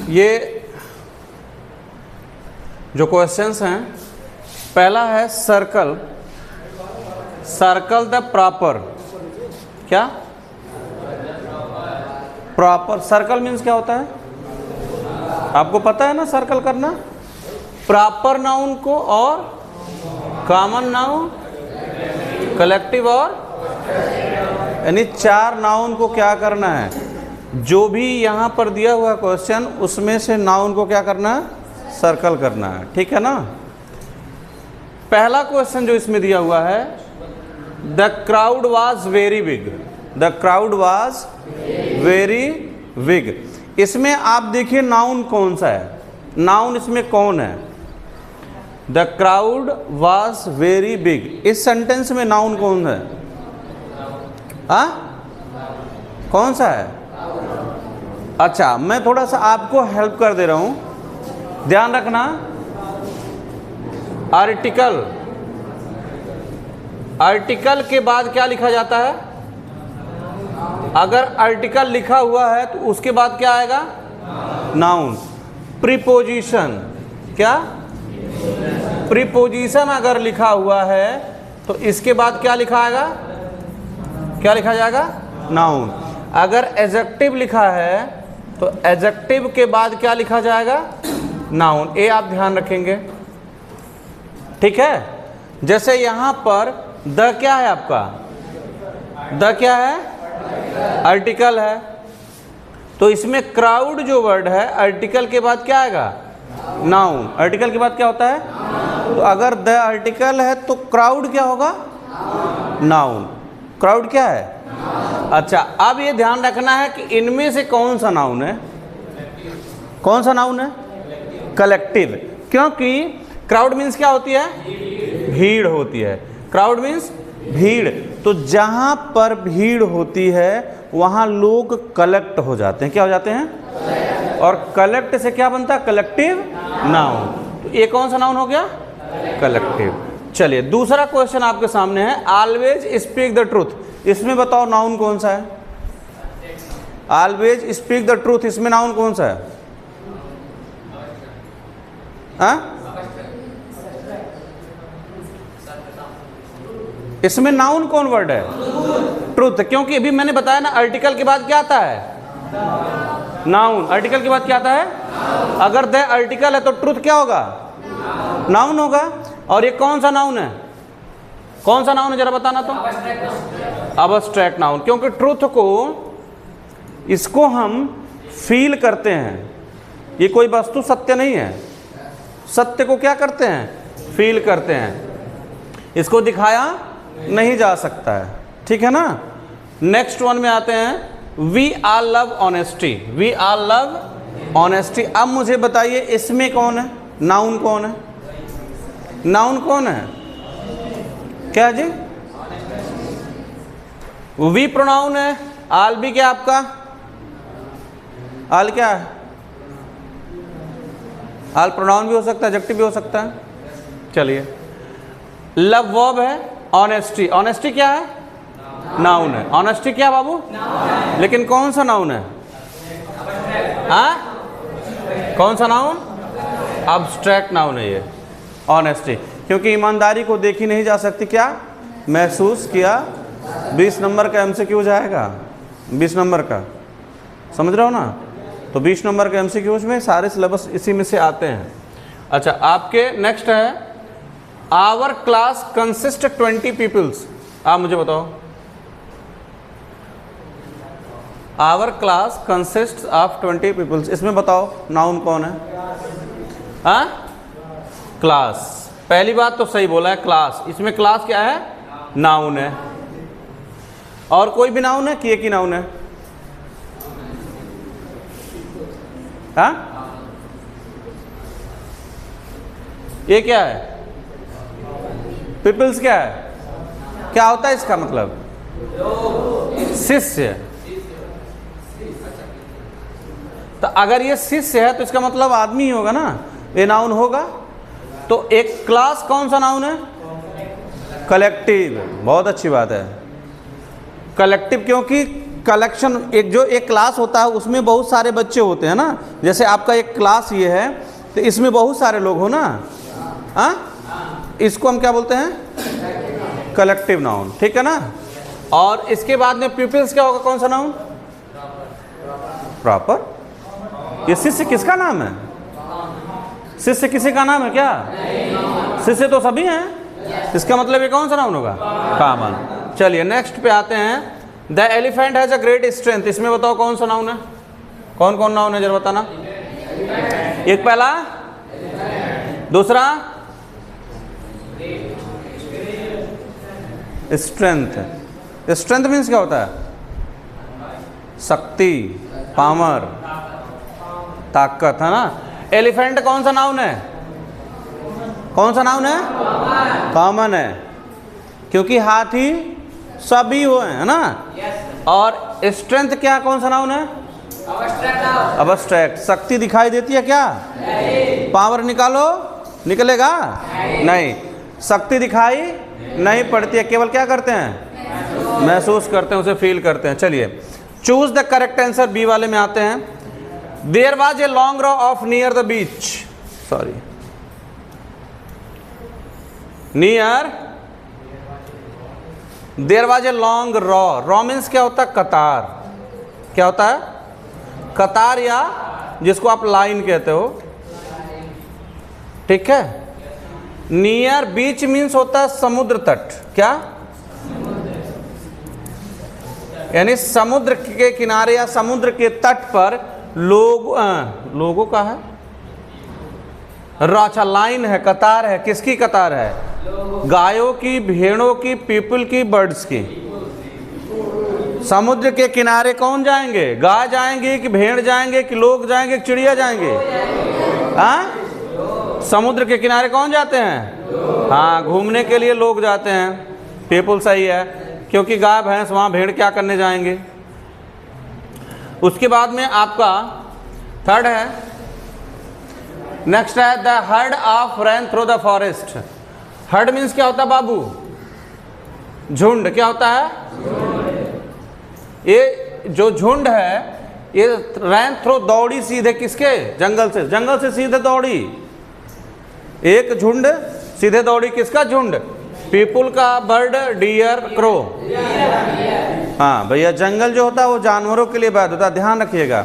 ये जो क्वेश्चंस हैं, पहला है सर्कल, सर्कल द प्रॉपर, क्या प्रॉपर सर्कल मीन्स क्या होता है, आपको पता है ना सर्कल करना, प्रॉपर नाउन को और कॉमन नाउन, कलेक्टिव और, यानी 4 नाउन को क्या करना है, जो भी यहाँ पर दिया हुआ क्वेश्चन उसमें से नाउन को क्या करना है, सर्कल करना है, ठीक है ना। पहला क्वेश्चन जो इसमें दिया हुआ है, the crowd was very big, the crowd was very big, इसमें आप देखिए नाउन कौन सा है, नाउन इसमें कौन है, the crowd was very big, इस सेंटेंस में नाउन कौन है, कौन सा है। अच्छा, मैं थोड़ा सा आपको हेल्प कर दे रहा हूं, ध्यान रखना, आर्टिकल, आर्टिकल के बाद क्या लिखा जाता है, अगर आर्टिकल लिखा हुआ है तो उसके बाद क्या आएगा, नाउन। प्रीपोजिशन, क्या प्रीपोजिशन अगर लिखा हुआ है तो इसके बाद क्या लिखा आएगा, क्या लिखा जाएगा, नाउन। अगर एडजेक्टिव लिखा है तो एडजेक्टिव के बाद क्या लिखा जाएगा, नाउन। ये आप ध्यान रखेंगे, ठीक है। जैसे यहां पर द क्या है आपका, द क्या है, आर्टिकल है, तो इसमें क्राउड जो वर्ड है आर्टिकल के बाद क्या आएगा, नाउन। आर्टिकल के बाद क्या होता है, तो अगर द आर्टिकल है तो क्राउड क्या होगा, नाउन। क्राउड क्या है, अच्छा। अब ये ध्यान रखना है कि इनमें से कौन सा नाउन है, कौन सा नाउन है, कलेक्टिव, क्योंकि क्राउड मीन्स क्या होती है, भीड़ होती है, क्राउड मीन्स भीड़, तो जहां पर भीड़ होती है वहां लोग कलेक्ट हो जाते हैं, क्या हो जाते हैं, और कलेक्ट से क्या बनता है, कलेक्टिव नाउन। तो ये कौन सा नाउन हो गया, कलेक्टिव। चलिए दूसरा क्वेश्चन आपके सामने है, ऑलवेज स्पीक द ट्रूथ, इसमें बताओ नाउन कौन सा है, ऑलवेज स्पीक द ट्रूथ, इसमें नाउन कौन सा है, इसमें नाउन कौन वर्ड है, ट्रूथ, क्योंकि अभी मैंने बताया ना आर्टिकल के बाद क्या आता है, नाउन। आर्टिकल के बाद क्या आता है, अगर द आर्टिकल है तो ट्रूथ क्या होगा, नाउन होगा। और ये कौन सा नाउन है, कौन सा नाउन है जरा बताना तो, अबस्ट्रैक्ट नाउन, क्योंकि ट्रूथ को इसको हम फील करते हैं, ये कोई वस्तु सत्य नहीं है, सत्य को क्या करते हैं, फील करते हैं, इसको दिखाया नहीं जा सकता है, ठीक है ना। नेक्स्ट वन में आते हैं, we are love honesty, we are love honesty. अब मुझे बताइए इसमें कौन है, नाउन कौन है, नाउन कौन है, क्या जी, वी प्रोनाउन है, आल भी क्या आपका, आल क्या है, आल प्रोनाउन भी हो सकता है, एडजेक्टिव भी हो सकता है। चलिए, लव वर्ब है, ऑनेस्टी, ऑनेस्टी क्या है, नाउन है, ऑनेस्टी क्या बाबू, लेकिन कौन सा नाउन है, कौन सा नाउन, अब्स्ट्रैक्ट नाउन है ये ऑनेस्टी, क्योंकि ईमानदारी को देखी नहीं जा सकती, क्या महसूस किया। 20 नंबर का एमसीक्यू जाएगा, 20 नंबर का, समझ रहे हो ना, तो 20 नंबर के एमसीक्यूज में सारे सिलेबस इसी में से आते हैं। अच्छा, आपके नेक्स्ट है, आवर क्लास कंसिस्ट 20 पीपल्स, आप मुझे बताओ, our class consist of 20 peoples, इसमें बताओ नाउन कौन है, क्लास। पहली बात तो सही बोला है, क्लास, इसमें क्लास क्या है, नाउन है। और कोई भी नाउन है कि एक ही नाउन है, ये क्या है, पीपल्स क्या है, क्या होता है इसका मतलब, शिष्य। तो अगर ये शिष्य है तो इसका मतलब आदमी ही होगा ना, ये नाउन होगा। तो एक क्लास कौन सा नाउन है, कलेक्टिव, बहुत अच्छी बात है, कलेक्टिव, क्योंकि कलेक्शन, एक क्लास होता है उसमें बहुत सारे बच्चे होते हैं ना, जैसे आपका एक क्लास ये है तो इसमें बहुत सारे लोग हो ना, हाँ, इसको हम क्या बोलते हैं? कलेक्टिव नाउन, ठीक है ना। और इसके बाद में पीपल्स क्या होगा, कौन सा नाउन? प्रॉपर। ये शिष्य किसका नाम है? शिष्य किसी का नाम है क्या? शिष्य तो सभी हैं, इसका मतलब ये कौन सा नाउन होगा? कॉमन। चलिए नेक्स्ट पे आते हैं। The elephant has a great strength, इसमें बताओ कौन सा नाउन है? कौन कौन नाउन है जरा बताना। एक पहला, दूसरा स्ट्रेंथ। स्ट्रेंथ मीन्स क्या होता है? शक्ति, पावर, ताकत, है ना। एलिफेंट कौन सा नाउन है? कौन सा नाउन है? कॉमन है, क्योंकि हाथी सभी हुए है ना। और स्ट्रेंथ क्या, कौन सा नाउन है? अबस्ट्रैक्ट। शक्ति दिखाई देती है क्या? पावर निकालो, निकलेगा नहीं। शक्ति दिखाई नहीं पड़ती है, केवल क्या करते हैं? महसूस करते हैं, उसे फील करते हैं। चलिए choose the correct answer, B वाले में आते हैं। There was a long row of near the beach, sorry, near, there was a long raw. Raw means क्या होता है? कतार। क्या होता है? कतार, या जिसको आप लाइन कहते हो, ठीक है। नियर बीच मीन्स होता है समुद्र तट। क्या? यानी समुद्र के किनारे या समुद्र के तट पर लोगों का है। अच्छा, लाइन है, कतार है। किसकी कतार है? गायों की, भेड़ों की, पीपल की, बर्ड्स की। समुद्र के किनारे कौन जाएंगे? गाय जाएंगे कि भेड़ जाएंगे कि लोग जाएंगे कि चिड़िया जाएंगे? हाँ, समुद्र के किनारे कौन जाते हैं? हाँ, घूमने के लिए लोग जाते हैं। पीपल सही है, क्योंकि गाय भैंस, वहाँ भेड़ क्या करने जाएंगे। उसके बाद में आपका थर्ड है, नेक्स्ट है the herd of ran through the forest. Herd means क्या होता है बाबू? झुंड। क्या होता है? ये जो झुंड है ये रैन थ्रू, दौड़ी सीधे किसके? जंगल से। जंगल से सीधे दौड़ी एक झुंड, सीधे दौड़ी किसका झुंड? पीपल का, बर्ड, डियर, क्रो। हाँ भैया, जंगल जो होता है वो जानवरों के लिए बात होता है, ध्यान रखिएगा।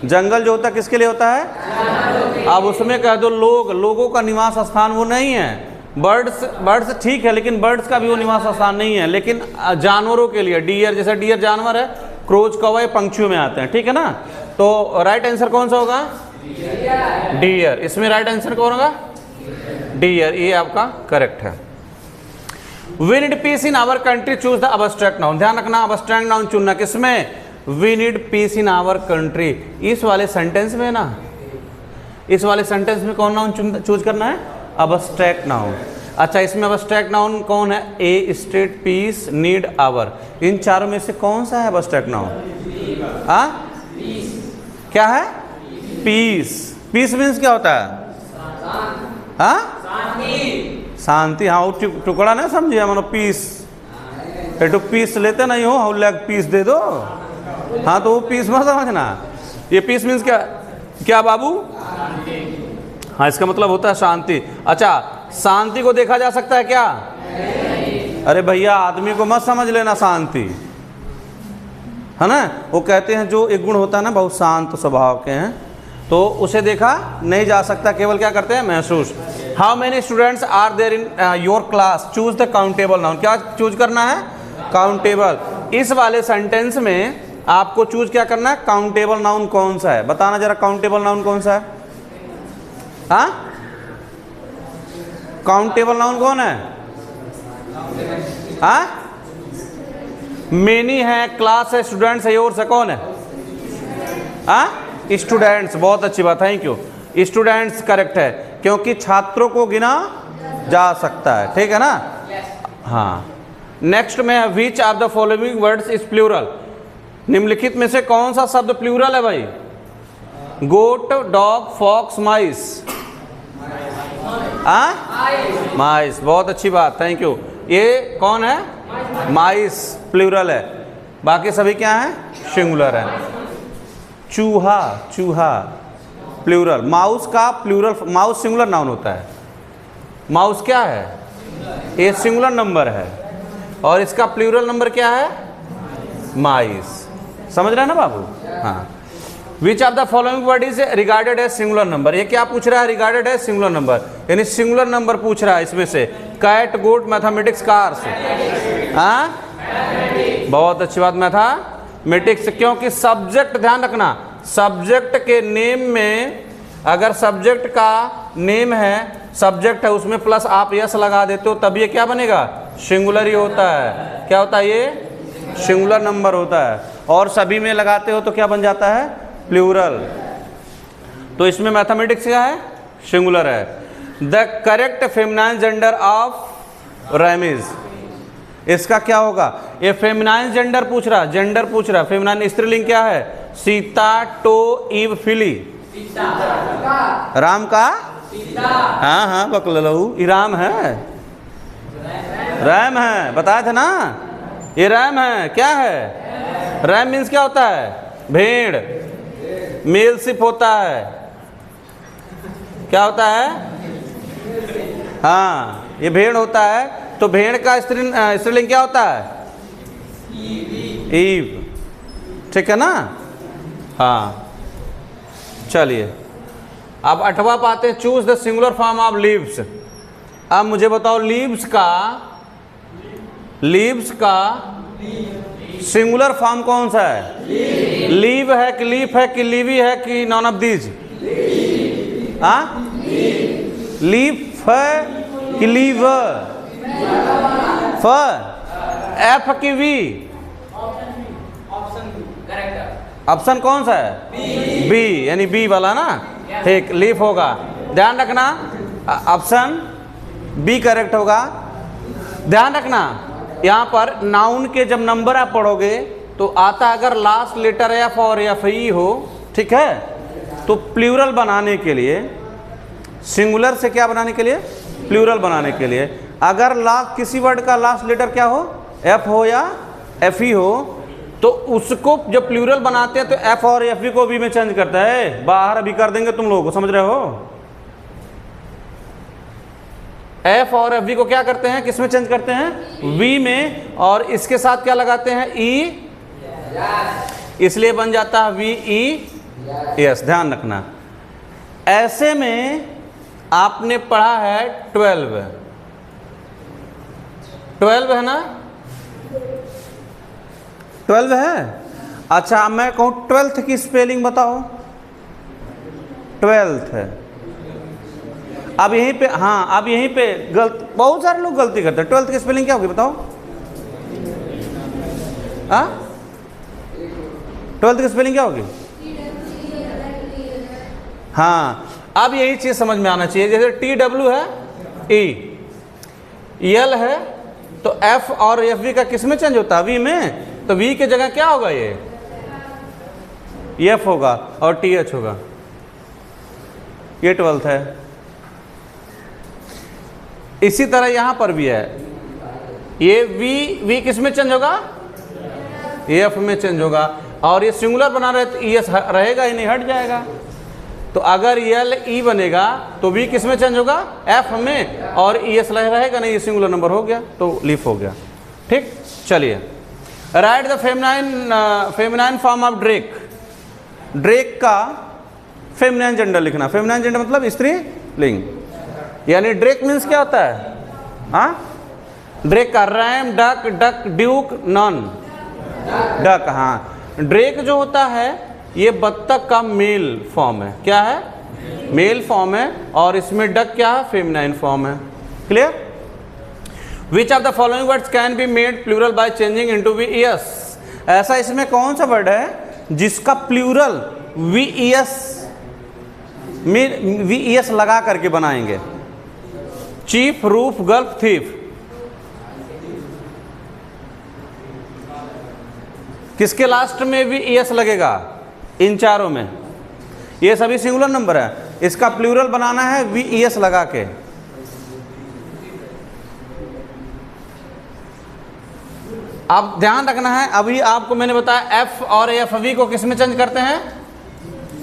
जंगल जो होता है किसके लिए होता है? अब उसमें कह दो लोगों का निवास स्थान वो नहीं है। बर्ड्स ठीक है, लेकिन बर्ड्स का भी वो निवास स्थान नहीं है। लेकिन जानवरों के लिए, डियर, जैसे डियर जानवर है, क्रोज, कौवा, पंछियों में आते हैं, ठीक है ना। तो राइट आंसर कौन सा होगा? डियर। इसमें राइट आंसर कौन होगा? डियर, ये आपका करेक्ट है। We need peace in our country, choose the abstract noun. ध्यान रखना, अबस्ट्रैक्ट नाउन चुनना। किसमें? We need peace in our country, इस वाले सेंटेंस में ना। इस वाले सेंटेंस में कौन नाउन चूज करना है? Abstract noun. अच्छा, इसमें अबस्ट्रैक्ट नाउन कौन है? ए, स्टेट, पीस, नीड, आवर। इन चारों में से कौन सा है अबस्ट्रैक्ट नाउन? क्या है? पीस। पीस मीन्स क्या होता है? शांति। हाँ, वो टुकड़ा ना समझिए, मानो पीस, तो पीस लेते नहीं हो, हाउ लेग पीस दे दो। हाँ, तो वो पीस मत समझना। ये पीस मीन्स क्या बाबू? हाँ, इसका मतलब होता है शांति। अच्छा, शांति को देखा जा सकता है क्या? अरे भैया, आदमी को मत समझ लेना शांति, है ना। वो कहते हैं जो एक गुण होता है ना, बहुत शांत स्वभाव के हैं, तो उसे देखा नहीं जा सकता, केवल क्या करते हैं? महसूस। How many students are there in your class, choose the countable noun. क्या चूज करना है? काउंटेबल। इस वाले सेंटेंस में आपको चूज क्या करना है? काउंटेबल नाउन कौन सा है? बताना जरा, काउंटेबल नाउन कौन सा है? हाँ, काउंटेबल नाउन कौन है? हाँ, मेनी है, क्लास है, स्टूडेंट्स है, योर्स है, कौन है? हाँ, स्टूडेंट्स। बहुत अच्छी बात, थैंक यू। स्टूडेंट्स करेक्ट है, क्योंकि छात्रों को गिना जा सकता है, ठीक है ना। हाँ, नेक्स्ट में which are the following words is plural. निम्नलिखित में से कौन सा शब्द प्लूरल है भाई? गोट, डॉग, फॉक्स, माइस। माइस, बहुत अच्छी बात, थैंक यू। ये कौन है? माइस प्लूरल है। बाकी सभी क्या हैं, सिंगुलर है। चूहा, चूहा प्लूरल। माउस का प्लूरल, माउस सिंगुलर नाउन होता है। माउस क्या है, ये सिंगुलर नंबर है, और इसका प्लूरल नंबर क्या है, माइस। समझ रहे हैं ना बाबू? हाँ। Which of the following word is regarded as singular number. ये क्या पूछ रहा है, रिगार्डेड एज सिंगुलर नंबर, यानी सिंगुलर नंबर पूछ रहा है इसमें से। Cat, goat, mathematics, cars. हाँ, बहुत अच्छी बात, मैथमेटिक्स। क्योंकि सब्जेक्ट, ध्यान रखना, सब्जेक्ट के नेम में, अगर सब्जेक्ट का नेम है, सब्जेक्ट है, उसमें प्लस आप यस लगा देते हो, तब ये क्या बनेगा, सिंगुलर ही होता है। क्या होता है, ये सिंगुलर नंबर होता है। और सभी में लगाते हो तो क्या बन जाता है, प्लूरल। तो इसमें मैथमेटिक्स क्या है, सिंगुलर है। The correct feminine gender of RAM is, इसका क्या होगा, ये फेमिनाइन जेंडर पूछ रहा, जेंडर पूछ रहा। फेमिनाइन स्त्रीलिंग क्या है, सीता, टो, ईव, फिली। राम का, हाँ हाँ बकलऊ, ये राम है, रैम है, बताया था ना, ये रैम है। क्या है, रैम मीन्स क्या होता है, भेड़। मेल शिप होता है, क्या होता है, हाँ ये भेड़ होता है। तो भेड़ का स्त्रीलिंग क्या होता है, ईव। ठीक है ना? हाँ, चलिए अब 8वां पाते हैं, choose the singular form of leaves. अब मुझे बताओ, लीव्स का सिंगुलर फॉर्म कौन सा है? लीव है कि लीफ है कि लीवी है कि नॉन ऑफ दीज? हाँ, लीफ है कि लीव? एफ की वी? ऑप्शन कौन सा है, बी, यानी बी वाला ना। ठीक, लीफ होगा, ध्यान रखना, ऑप्शन बी करेक्ट होगा। ध्यान रखना, यहाँ पर नाउन के जब नंबर आप पढ़ोगे तो आता, अगर लास्ट लेटर एफ और एफ ई हो, ठीक है, तो प्लूरल बनाने के लिए, सिंगुलर से क्या बनाने के लिए, प्लूरल बनाने के लिए, अगर लास्ट किसी वर्ड का लास्ट लेटर क्या हो, एफ हो या एफ ई हो, तो उसको जब प्लूरल बनाते हैं तो एफ और एफ ई को बी में चेंज करता है। बाहर अभी कर देंगे तुम लोगों को, समझ रहे हो? एफ और एफ वी को क्या करते हैं, किस में चेंज करते हैं, वी में, और इसके साथ क्या लगाते हैं, ई, इसलिए बन जाता है वी ई एस। ध्यान रखना, ऐसे में आपने पढ़ा है 12 है ना, 12 है। अच्छा, मैं कहूँ 12th की स्पेलिंग बताओ, 12th है। अब यहीं पे, हाँ अब यहीं पे बहुत सारे लोग गलती करते हैं। 12th की स्पेलिंग क्या होगी बताओ? हाँ, 12th की स्पेलिंग क्या होगी? हाँ, अब यही चीज समझ में आना चाहिए। जैसे TW है, E, EL है, तो F और FV का किस में चेंज होता है, V में। तो V की जगह क्या होगा, ये F होगा और TH होगा। ये 12th है। इसी तरह यहां पर भी है, ये V किस में चेंज होगा, F में चेंज होगा, और ये सिंगुलर बना रहे तो ES रहेगा ही नहीं, हट जाएगा। तो अगर L E बनेगा तो V किस में चेंज होगा, F में, और ES रहेगा नहीं, ये सिंगुलर नंबर हो गया, तो लीफ हो गया। ठीक, चलिए, right the feminine form of Drake. Drake का फेमिनाइन जेंडर लिखना। फेमिनाइन जेंडर मतलब स्त्री लिंग, यानी ड्रेक मीन्स क्या होता है, हाँ, ड्रेक का RAM, duck, duck, Duke, non, duck. हाँ, ड्रेक जो होता है ये बत्तख का मेल फॉर्म है। क्या है, मेल फॉर्म है, और इसमें डक क्या है, फेमिनाइन फॉर्म है। Clear? Which of the following words can be made plural by changing into VES। ऐसा इसमें कौन सा वर्ड है जिसका प्लूरल VES लगा करके बनाएंगे? Chief, roof, gulf, thief. किसके लास्ट में VES लगेगा? इन चारों में। ये सभी सिंगुलर नंबर है, इसका प्लूरल बनाना है VES लगा के। अब ध्यान रखना है, अभी आपको मैंने बताया एफ और एफ वी को किस में चेंज करते हैं,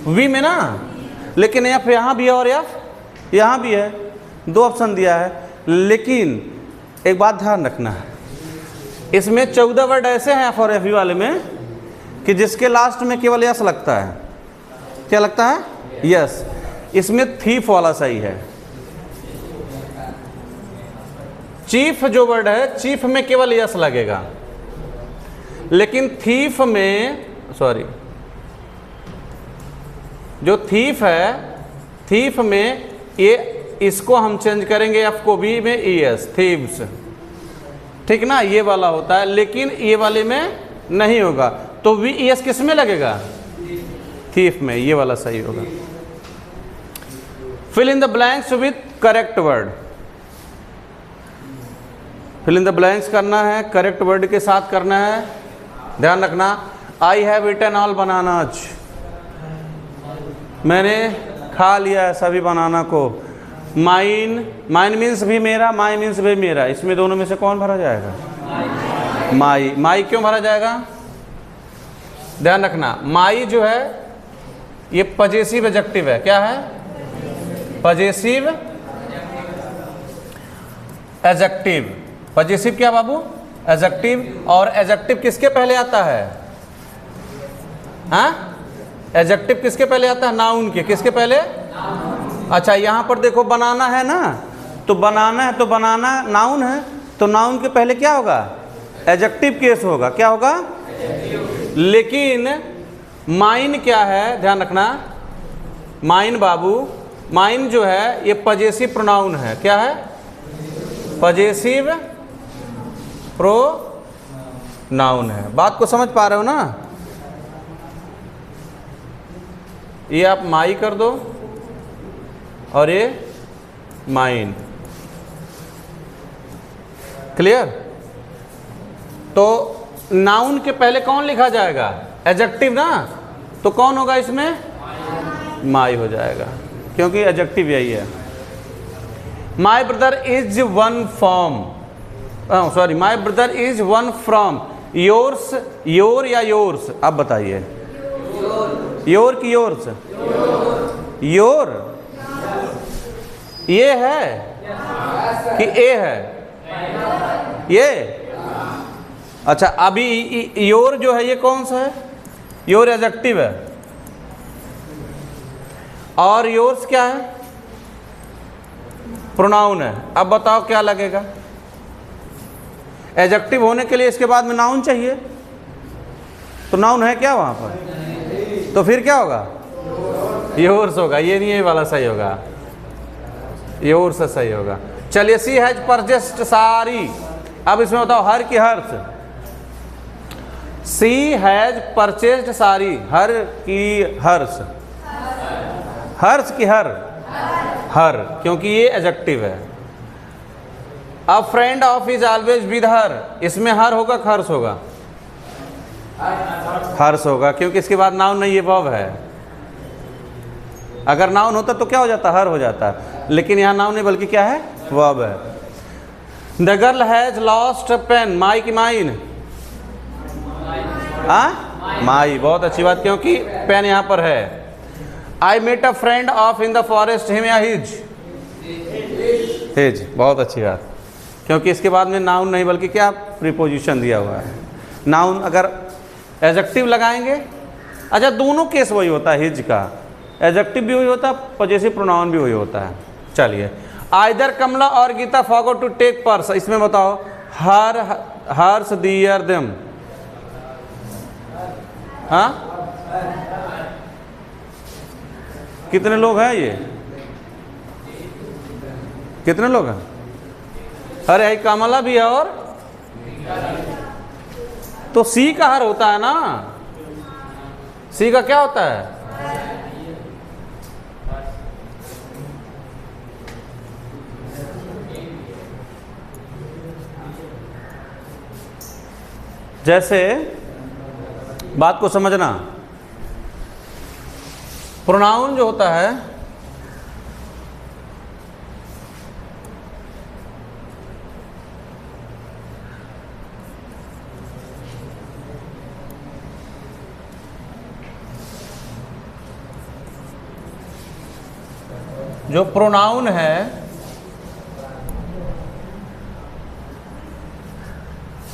वी में ना, लेकिन एफ यहाँ भी है और एफ यहाँ भी है, दो ऑप्शन दिया है। लेकिन एक बात ध्यान रखना है, इसमें 14 वर्ड ऐसे हैं एफ और एफ वी वाले में कि जिसके लास्ट में केवल यस लगता है। क्या लगता है? यस। इसमें थीफ वाला सही है। चीफ जो वर्ड है, चीफ में केवल यस लगेगा, लेकिन थीफ में, सॉरी, जो थीफ है, थीफ में ये इसको हम चेंज करेंगे एफ को बी में ई एस, थीव्स, ठीक ना, ये वाला होता है, लेकिन ये वाले में नहीं होगा। तो वी ई एस किस में लगेगा? थीफ में, ये वाला सही होगा। Fill in the blanks with correct word. Fill in the blanks करना है, करेक्ट वर्ड के साथ करना है। ध्यान रखना, I have eaten all bananas, मैंने खा लिया है सभी बनाना को। माइन, माइन मीन्स भी मेरा, माई मीन्स भी मेरा, इसमें दोनों में से कौन भरा जाएगा? माई। माई क्यों भरा जाएगा? ध्यान रखना, माई जो है ये पजेसिव एडजेक्टिव है। क्या है? Possessive adjective. पजेसिव क्या बाबू? एडजेक्टिव। और एडजेक्टिव किसके पहले आता है? हाँ, एडजेक्टिव किसके पहले आता है? नाउन के। किसके पहले? अच्छा, यहाँ पर देखो बनाना है ना, तो बनाना है, तो बनाना नाउन है, तो नाउन के पहले क्या होगा? एडजेक्टिव केस होगा। क्या होगा? लेकिन माइन क्या है? ध्यान रखना, माइन बाबू, माइन जो है ये पजेसिव प्रोनाउन है। क्या है? पजेसिव प्रोनाउन है। बात को समझ पा रहे हो ना? ये आप माई कर दो और ये माइन। क्लियर? तो नाउन के पहले कौन लिखा जाएगा? एडजेक्टिव ना, तो कौन होगा इसमें? माई हो जाएगा, क्योंकि एडजेक्टिव यही है। My brother is one from, sorry, my brother is one from. Yours, your या योर्स, आप बताइए। योर की योर्स? योर। ये है कि ए है? ये। अच्छा, अभी योर जो है ये कौन सा है? योर एडजेक्टिव है। और योर्स क्या है? प्रोनाउन है। अब बताओ क्या लगेगा? एडजेक्टिव होने के लिए इसके बाद में नाउन चाहिए, तो नाउन है क्या वहां पर? तो फिर क्या होगा? योर्स होगा। ये नहीं, ये वाला सही होगा, योर्स सही होगा। चलिए, सी हैज परचेस्ड सारी। अब इसमें बताओ हर की हर्ष? सी हैज परचेस्ड सारी, हर की हर्ष? हर्ष की हर? हर, क्योंकि ये एडजेक्टिव है। अ friend of is always with her, इसमें हर होगा हर्ष होगा? हर्ष होगा, क्योंकि इसके बाद नाउन नहीं, ये वर्ब है। अगर नाउन होता तो क्या हो जाता? हर हो जाता, लेकिन यहाँ नाउन नहीं बल्कि क्या है? वर्ब है। The girl has lost a pen, my की माइन? माई। बहुत अच्छी बात, क्योंकि पेन यहाँ पर है। I met a friend of in the forest, him या हिज? हिज। बहुत अच्छी बात, क्योंकि इसके बाद में नाउन नहीं बल्कि क्या? प्रीपोजिशन दिया हुआ है। नाउन अगर एडजेक्टिव लगाएंगे, अच्छा दोनों केस वही होता है, हिज का एडजेक्टिव भी वही होता है, पजेसिव प्रोनाउन भी वही होता है। चलिए, आइदर कमला और Geeta forgot to take purse, इसमें बताओ हर, हर्ष, दियर, देम। हाँ, कितने लोग हैं ये? कितने लोग हैं? अरे कमला भी है, और तो सी का हर होता है ना? सी का क्या होता है? जैसे बात को समझना, प्रोनाउन जो होता है जो प्रोनाउन है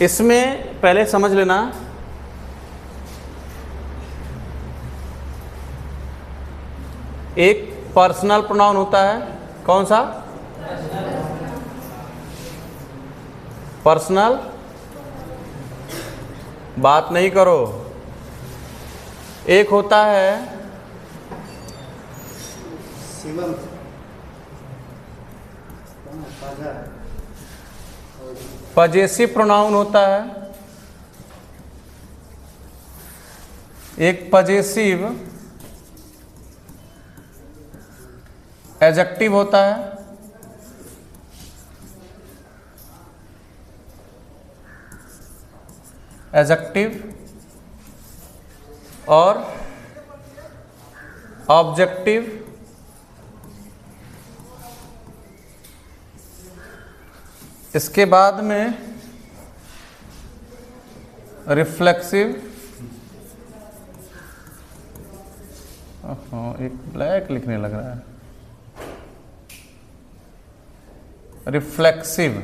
इसमें पहले समझ लेना, एक पर्सनल प्रोनाउन होता है, कौन सा? पर्सनल, बात नहीं करो। एक होता है पजेसिव प्रोनाउन होता है, एक पजेसिव एडजेक्टिव होता है, एडजेक्टिव और ऑब्जेक्टिव। इसके बाद में रिफ्लेक्सिव, एक ब्लैक लिखने लग रहा है, रिफ्लेक्सिव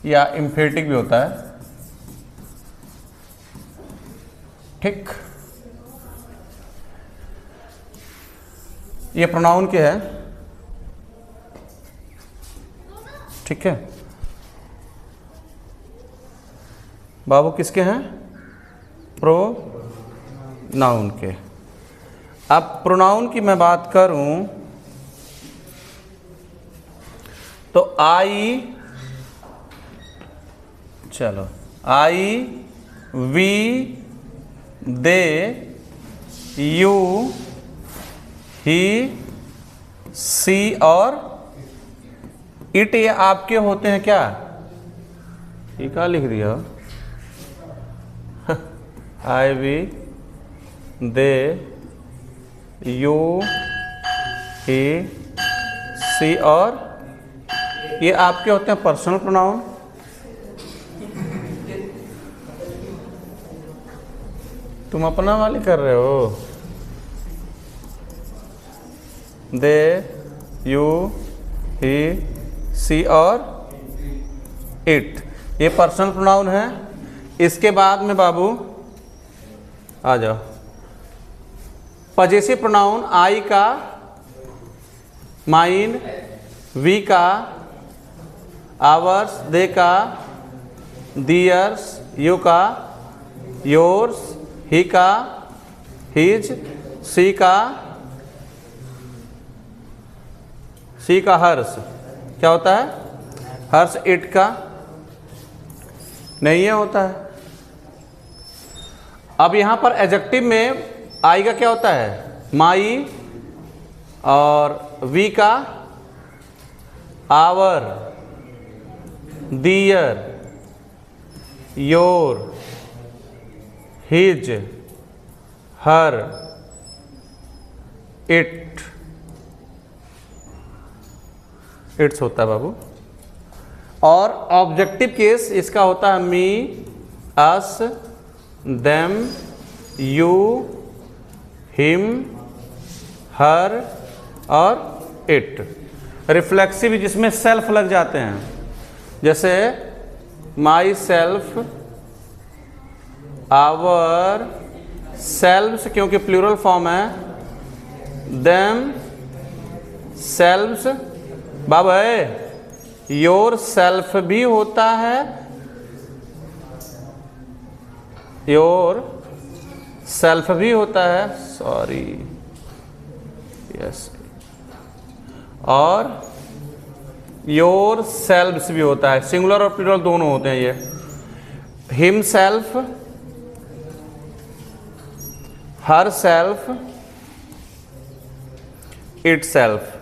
या एम्फेटिक भी होता है, ठीक। ये प्रोनाउन के है, ठीक है। बाबू किसके हैं? प्रोनाउन के। अब प्रोनाउन की मैं बात करूं तो आई, चलो आई, वी, दे, यू, ही, सी और इट, ये आपके होते हैं क्या? ये क्या लिख दिया? आई, वी, दे, यू, ही, सी और ये आपके होते हैं पर्सनल प्रोनाउन। तुम अपना वाली कर रहे हो। दे, यू, ही, सी और इट, ये पर्सनल प्रोनाउन है। इसके बाद में बाबू आ जाओ, पजेसिव प्रोनाउन आई का, माइन, वी का, आवर्स, दे का, दियर्स, यू का, योर्स, ही का, हिज, सी का हर्ष, क्या होता है? हर्ष। इट का नहीं है, होता है। अब यहां पर एडजेक्टिव में आई का क्या होता है? माई, और वी का our, their, your, his, her, it, its होता है बाबू। और ऑब्जेक्टिव केस इसका होता है me, us, them, you, him, her और इट। रिफ्लेक्सिव जिसमें सेल्फ लग जाते हैं, जैसे माई सेल्फ, आवर सेल्व्स, क्योंकि प्लूरल फॉर्म है, देम सेल्व्स, बाबा योर सेल्फ भी होता है, योर सेल्फ भी होता है, सॉरी, यस, और योर सेल्व्स भी होता है। सिंगुलर और प्लूरल दोनों होते हैं ये। Him self, her self, it self,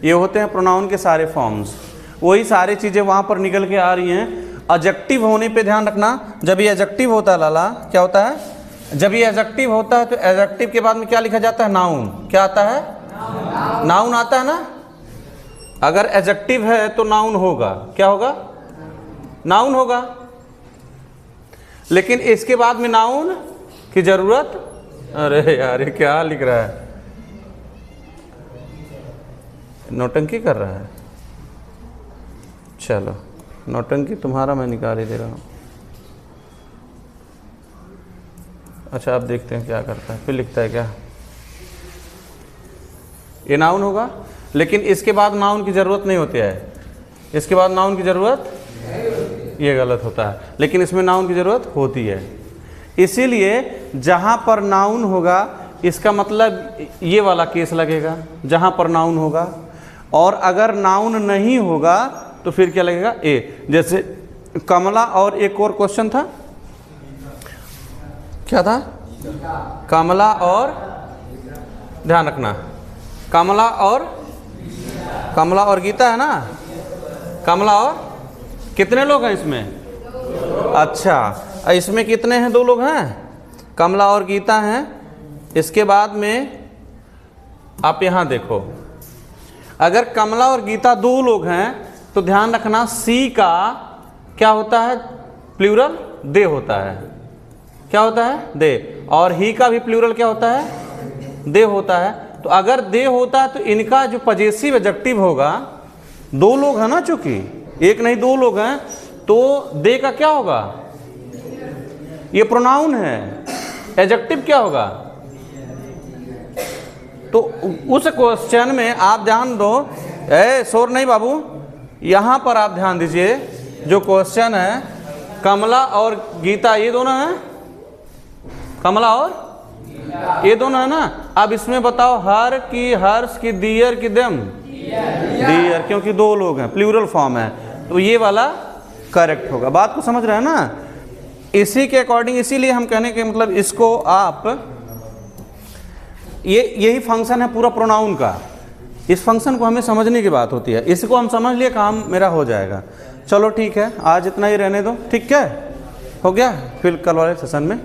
ये होते हैं प्रोनाउन के सारे फॉर्म्स। वही सारी चीजें वहां पर निकल के आ रही हैं। एडजेक्टिव होने पे ध्यान रखना, जब ये एडजेक्टिव होता है लाला, क्या होता है? जब ये एडजेक्टिव होता है तो एडजेक्टिव के बाद में क्या लिखा जाता है? नाउन। क्या आता है? नाउन आता है ना। अगर एडजेक्टिव है तो नाउन होगा, क्या होगा? नाउन होगा। लेकिन इसके बाद में नाउन की जरूरत, अरे यार ये क्या लिख रहा है? नौटंकी कर रहा है। चलो नौटंकी तुम्हारा मैं निकाल ही दे रहा हूँ। अच्छा, अब देखते हैं क्या करता है, फिर लिखता है क्या। ये नाउन होगा, लेकिन इसके बाद नाउन की ज़रूरत नहीं होती है। इसके बाद नाउन की ज़रूरत, ये गलत होता है, लेकिन इसमें नाउन की ज़रूरत होती है। इसीलिए जहाँ पर नाउन होगा इसका मतलब ये वाला केस लगेगा, जहाँ पर नाउन होगा। और अगर नाउन नहीं होगा तो फिर क्या लगेगा, ए। जैसे कमला, और एक और क्वेश्चन था, क्या था, कमला और, ध्यान रखना, कमला और गीता है ना। कमला और कितने लोग हैं इसमें? अच्छा, इसमें कितने हैं? 2 लोग हैं, कमला और गीता हैं। इसके बाद में आप यहाँ देखो, अगर कमला और गीता 2 लोग हैं तो ध्यान रखना सी का क्या होता है, प्लूरल दे होता है। क्या होता है? दे। और ही का भी प्लूरल क्या होता है? दे होता है। तो अगर दे होता है तो इनका जो पजेसिव एडजेक्टिव होगा, 2 लोग हैं ना, चूंकि एक नहीं 2 लोग हैं, तो दे का क्या होगा, ये प्रोनाउन है, एडजेक्टिव क्या होगा। तो उस क्वेश्चन में आप ध्यान दो, शोर नहीं बाबू, यहाँ पर आप ध्यान दीजिए, जो क्वेश्चन है कमला और गीता, ये दोनों हैं, कमला और ये दोनों है ना। अब इसमें बताओ, हर की, हर्ष की, दियर की, देम, दियर, क्योंकि 2 लोग हैं, प्लूरल फॉर्म है, तो ये वाला करेक्ट होगा। बात को समझ रहे हैं ना। इसी के अकॉर्डिंग, इसीलिए हम कहने के मतलब इसको आप, यही फंक्शन है पूरा प्रोनाउन का। इस फंक्शन को हमें समझने की बात होती है, इसको हम समझ लिए, काम मेरा हो जाएगा। चलो ठीक है, आज इतना ही रहने दो, ठीक है, हो गया, फिर कल वाले सेशन में